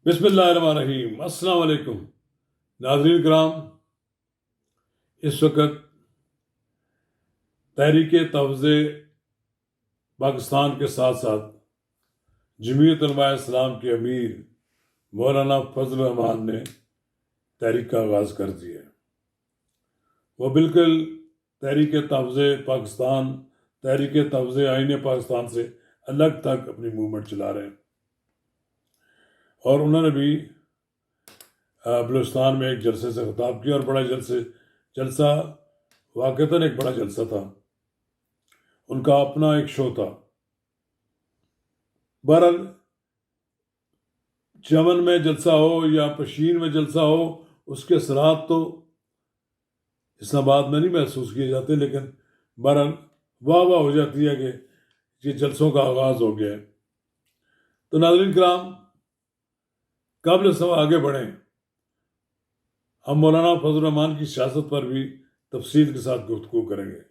بسم اللہ الرحمن الرحیم۔ السلام علیکم ناظرین کرام، اس وقت تحریک تحفظ پاکستان کے ساتھ ساتھ جمعیت علماء اسلام کے امیر مولانا فضل الرحمان نے تحریک کا آغاز کر دیا ہے۔ وہ بالکل تحریک تحفظ پاکستان، تحریک تحفظ آئین پاکستان سے الگ تک اپنی موومنٹ چلا رہے ہیں، اور انہوں نے بھی بلوچستان میں ایک جلسے سے خطاب کیا، اور بڑا جلسہ واقعتاً ایک بڑا جلسہ تھا، ان کا اپنا ایک شو تھا۔ بہرحال چمن میں جلسہ ہو یا پشین میں جلسہ ہو، اس کے اثرات تو اسلام آباد میں نہیں محسوس کیے جاتے، لیکن بہرحال واہ ہو جاتی ہے کہ یہ جلسوں کا آغاز ہو گیا ہے۔ تو ناظرین کرام، قبل سے آگے بڑھیں، ہم مولانا فضل الرحمان کی سیاست پر بھی تفصیل کے ساتھ گفتگو کریں گے۔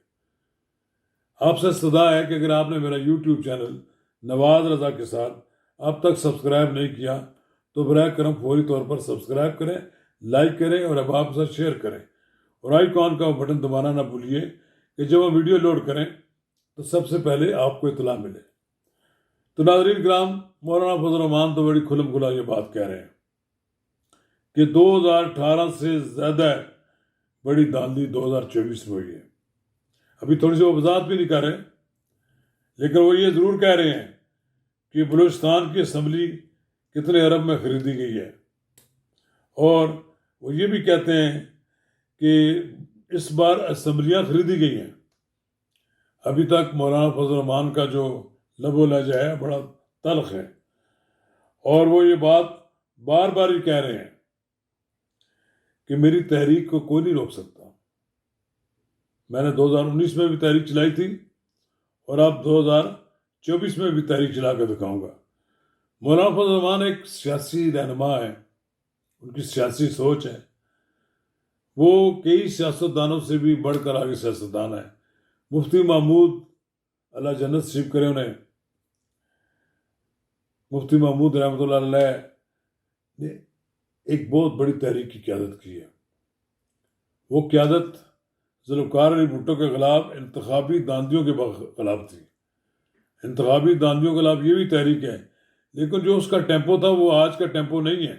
آپ سے استدعا ہے کہ اگر آپ نے میرا یوٹیوب چینل نواز رضا کے ساتھ اب تک سبسکرائب نہیں کیا تو براہ کرم فوری طور پر سبسکرائب کریں، لائک کریں اور اب آپ سے شیئر کریں، اور آئیکن کا بٹن دبانا نہ بھولیے کہ جب ہم ویڈیو لوڈ کریں تو سب سے پہلے آپ کو اطلاع ملے۔ تو ناظرین کرام، مولانا فضل الرحمان تو بڑی کھلم کھلا یہ بات کہہ رہے ہیں کہ 2018 سے زیادہ بڑی دھاندلی 2024 میں ہوئی ہے۔ ابھی تھوڑی سی وہ وضاحت بھی نہیں کر رہے، لیکن وہ یہ ضرور کہہ رہے ہیں کہ بلوچستان کی اسمبلی کتنے ارب میں خریدی گئی ہے، اور وہ یہ بھی کہتے ہیں کہ اس بار اسمبلیاں خریدی گئی ہیں۔ ابھی تک مولانا فضل الرحمان کا جو لب و لہجہ ہے بڑا تلخ ہے، اور وہ یہ بات بار بار ہی کہہ رہے ہیں کہ میری تحریک کو کوئی نہیں روک سکتا۔ میں نے 2019 میں بھی تحریک چلائی تھی، اور اب 2024 میں بھی تحریک چلا کے دکھاؤں گا۔ مولانا فضل الرحمان ایک سیاسی رہنما ہے، ان کی سیاسی سوچ ہے، وہ کئی سیاستدانوں سے بھی بڑھ کر آگے سیاستدان ہے۔ مفتی محمود، اللہ جنت نصیب کرے انہیں، مفتی محمود رحمۃ اللہ علیہ نے ایک بہت بڑی تحریک کی قیادت کی ہے۔ وہ قیادت ذوالفقار علی بھٹو کے خلاف انتخابی دھاندلیوں کے خلاف تھی۔ انتخابی دھاندلیوں کے خلاف یہ بھی تحریک ہے، لیکن جو اس کا ٹیمپو تھا وہ آج کا ٹیمپو نہیں ہے۔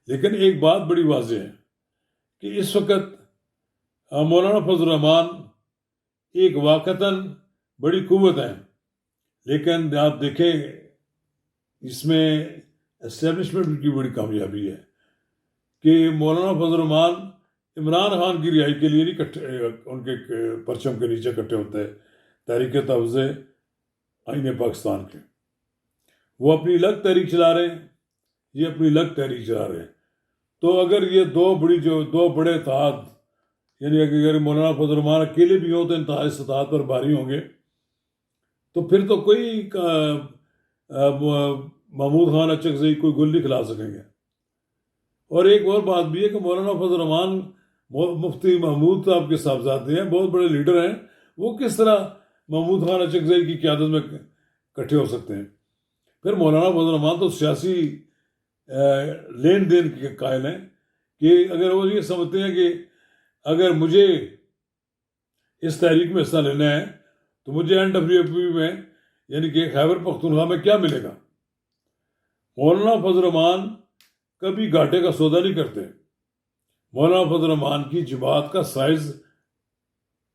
لیکن ایک بات بڑی واضح ہے کہ اس وقت مولانا فضل الرحمان ایک واقعتاً بڑی قوت ہے، لیکن آپ دیکھیں اس میں اسٹیبلشمنٹ کی بڑی کامیابی ہے کہ مولانا فضل الرحمان عمران خان کی رہائی کے لیے نہیں ان کے پرچم کے نیچے اکٹھے ہوتے تحریک تحفظ آئین پاکستان کے۔ وہ اپنی الگ تحریک چلا رہے ہیں، یہ اپنی الگ تحریک چلا رہے ہیں۔ تو اگر یہ دو بڑے اتحاد، یعنی اگر مولانا فضل الرحمان اکیلے بھی ہوں تو انتہائی استطاعت پر بھاری ہوں گے، تو پھر تو کوئی محمود خان اچکزئی کوئی گل نہیں کھلا سکیں گے۔ اور ایک اور بات بھی ہے کہ مولانا فضل الرحمان مفتی محمود صاحب کے صاحبزادے ہیں، بہت بڑے لیڈر ہیں، وہ کس طرح محمود خان اچکزئی کی قیادت میں اکٹھے ہو سکتے ہیں؟ پھر مولانا فضل الرحمان تو سیاسی لین دین کے قائل ہیں کہ اگر وہ یہ سمجھتے ہیں کہ اگر مجھے اس تحریک میں حصہ لینا ہے تو مجھے NWP میں یعنی کہ خیبر پختونخوا میں کیا ملے گا؟ مولانا فضل الرحمان کبھی گھاٹے کا سودا نہیں کرتے۔ مولانا فضل الرحمان کی جماعت کا سائز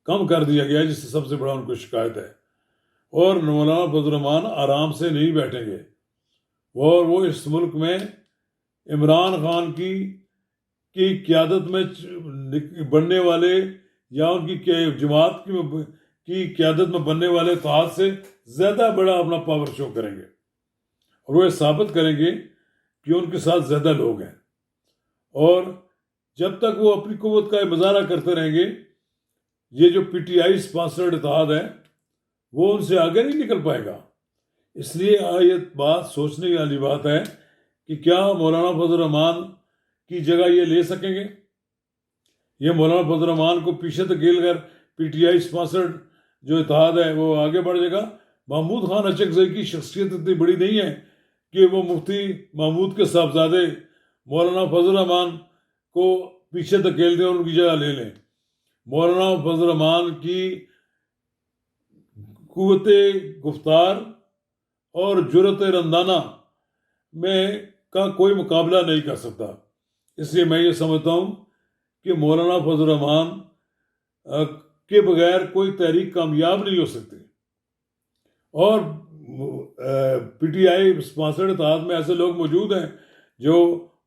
کم کر دیا گیا ہے، جس سے سب سے بڑا ان کو شکایت ہے، اور مولانا فضل الرحمان آرام سے نہیں بیٹھیں گے، اور وہ اس ملک میں عمران خان کی قیادت میں بننے والے یا ان کی جماعت کی قیادت میں بننے والے اتحاد سے زیادہ بڑا اپنا پاور شو کریں گے، اور وہ یہ ثابت کریں گے کہ ان کے ساتھ زیادہ لوگ ہیں۔ اور جب تک وہ اپنی قوت کا مظاہرہ کرتے رہیں گے، یہ جو PTI اسپانسرڈ اتحاد ہے وہ ان سے آگے نہیں نکل پائے گا۔ اس لیے یہ بات سوچنے والی بات ہے کہ کیا مولانا فضل الرحمان کی جگہ یہ لے سکیں گے؟ یہ مولانا فضل الرحمان کو پیچھے دھکیل کر PTI اسپانسرڈ جو اتحاد ہے وہ آگے بڑھ جائے گا؟ محمود خان اچکزئی کی شخصیت اتنی بڑی نہیں ہے کہ وہ مفتی محمود کے صاحبزادے مولانا فضل الرحمان کو پیچھے دھکیل دیں، ان کی جگہ لے لیں۔ مولانا فضل الرحمان کی قوت گفتار اور جرأت رندانہ میں کا کوئی مقابلہ نہیں کر سکتا۔ اس لیے میں یہ سمجھتا ہوں کہ مولانا فضل الرحمان کے بغیر کوئی تحریک کامیاب نہیں ہو سکتی۔ اور پی ٹی آئی اسپانسرڈ اتحاد میں ایسے لوگ موجود ہیں جو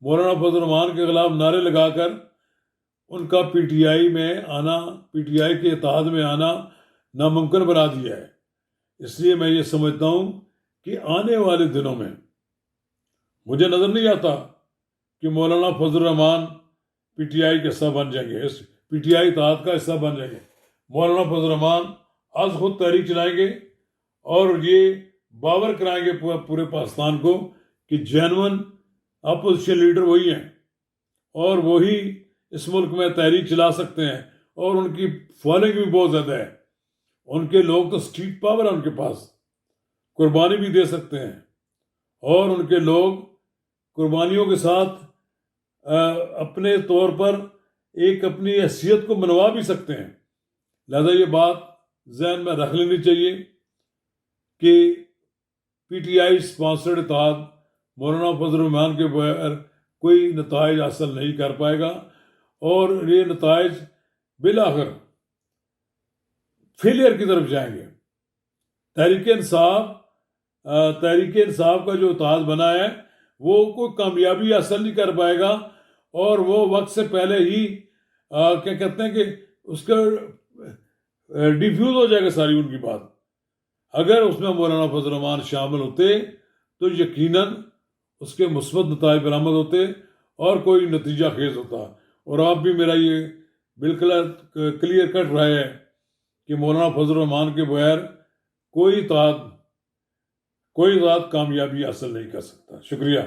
مولانا فضل الرحمان کے خلاف نعرے لگا کر ان کا پی ٹی آئی میں آنا، پی ٹی آئی کے اتحاد میں آنا ناممکن بنا دیا ہے۔ اس لیے میں یہ سمجھتا ہوں کہ آنے والے دنوں میں مجھے نظر نہیں آتا کہ مولانا فضل الرحمان پی ٹی آئی کا حصہ بن جائیں گے، اس پی ٹی آئی اتحاد کا حصہ بن جائیں گے۔ مولانا فضل الرحمان آج خود تحریک چلائیں گے اور یہ باور کرائیں گے پورے پاکستان کو کہ جینون اپوزیشن لیڈر وہی ہیں اور وہی اس ملک میں تحریک چلا سکتے ہیں، اور ان کی فالوئنگ بھی بہت زیادہ ہے۔ ان کے لوگ تو اسٹریٹ پاور ہے ان کے پاس، قربانی بھی دے سکتے ہیں، اور ان کے لوگ قربانیوں کے ساتھ اپنے طور پر ایک اپنی حیثیت کو منوا بھی سکتے ہیں۔ لہذا یہ بات ذہن میں رکھ لینی چاہیے کہ پی ٹی آئی اسپانسرڈ اتحاد مولانا فضل الرحمان کے بغیر کوئی نتائج حاصل نہیں کر پائے گا، اور یہ نتائج بالآخر فیلئر کی طرف جائیں گے۔ تحریک انصاف کا جو اتحاد بنا ہے وہ کوئی کامیابی حاصل نہیں کر پائے گا، اور وہ وقت سے پہلے ہی کیا کہتے ہیں کہ اس کا ڈیفیوز ہو جائے گا ساری ان کی بات۔ اگر اس میں مولانا فضل الرحمان شامل ہوتے تو یقیناً اس کے مثبت نتائج برآمد ہوتے اور کوئی نتیجہ خیز ہوتا۔ اور آپ بھی میرا یہ بالکل کلیئر کٹ رہا ہے کہ مولانا فضل الرحمان کے بغیر کوئی اتحاد کامیابی حاصل نہیں کر سکتا۔ شکریہ۔